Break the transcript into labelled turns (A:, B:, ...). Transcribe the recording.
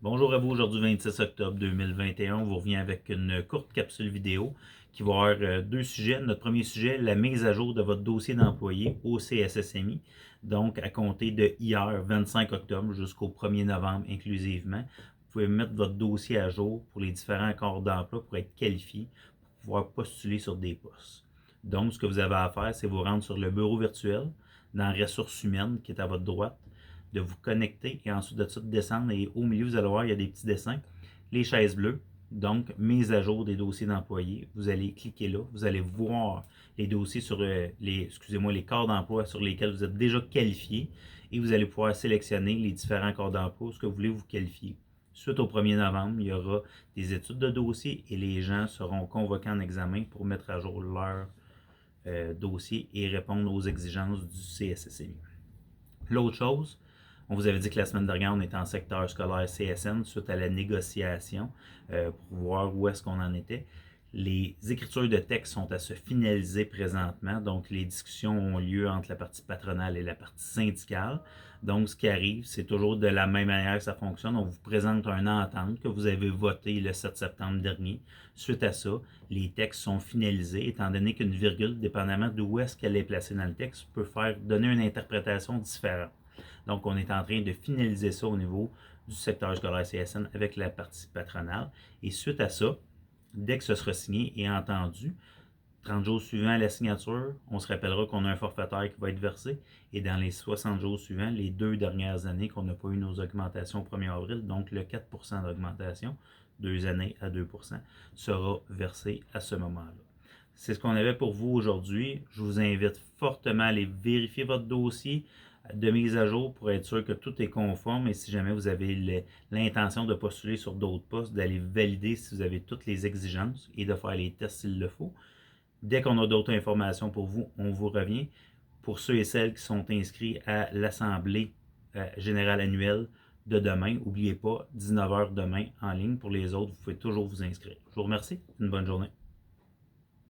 A: Bonjour à vous, aujourd'hui 26 octobre 2021. On vous revient avec une courte capsule vidéo qui va avoir deux sujets. Notre premier sujet, la mise à jour de votre dossier d'employé au CSSMI. Donc, à compter de hier, 25 octobre, jusqu'au 1er novembre inclusivement. Vous pouvez mettre votre dossier à jour pour les différents corps d'emploi pour être qualifié, pour pouvoir postuler sur des postes. Donc, ce que vous avez à faire, c'est vous rendre sur le bureau virtuel, dans Ressources humaines, qui est à votre droite, de vous connecter et ensuite de ça de descendre et au milieu vous allez voir il y a des petits dessins, les chaises bleues, donc mise à jour des dossiers d'employés. Vous allez cliquer là, vous allez voir les dossiers sur les corps d'emploi sur lesquels vous êtes déjà qualifié et vous allez pouvoir sélectionner les différents corps d'emploi, ce que vous voulez vous qualifier. Suite au 1er novembre, il y aura des études de dossier et les gens seront convoqués en examen pour mettre à jour leur dossier et répondre aux exigences du CSSMI. L'autre chose, on vous avait dit que la semaine dernière, on était en secteur scolaire CSN suite à la négociation pour voir où est-ce qu'on en était. Les écritures de texte sont à se finaliser présentement, donc les discussions ont lieu entre la partie patronale et la partie syndicale. Donc, ce qui arrive, c'est toujours de la même manière que ça fonctionne. On vous présente une entente que vous avez votée le 7 septembre dernier. Suite à ça, les textes sont finalisés, étant donné qu'une virgule, dépendamment d'où est-ce qu'elle est placée dans le texte, peut donner une interprétation différente. Donc, on est en train de finaliser ça au niveau du secteur scolaire CSN avec la partie patronale. Et suite à ça, dès que ce sera signé et entendu, 30 jours suivants la signature, on se rappellera qu'on a un forfaitaire qui va être versé. Et dans les 60 jours suivants, les 2 dernières années qu'on n'a pas eu nos augmentations au 1er avril, donc le 4% d'augmentation, 2 années à 2%, sera versé à ce moment-là. C'est ce qu'on avait pour vous aujourd'hui. Je vous invite fortement à aller vérifier votre dossier de mise à jour pour être sûr que tout est conforme et si jamais vous avez l'intention de postuler sur d'autres postes, d'aller valider si vous avez toutes les exigences et de faire les tests s'il le faut. Dès qu'on a d'autres informations pour vous, on vous revient. Pour ceux et celles qui sont inscrits à l'Assemblée générale annuelle de demain, n'oubliez pas, 19h demain en ligne. Pour les autres, vous pouvez toujours vous inscrire. Je vous remercie. Une bonne journée.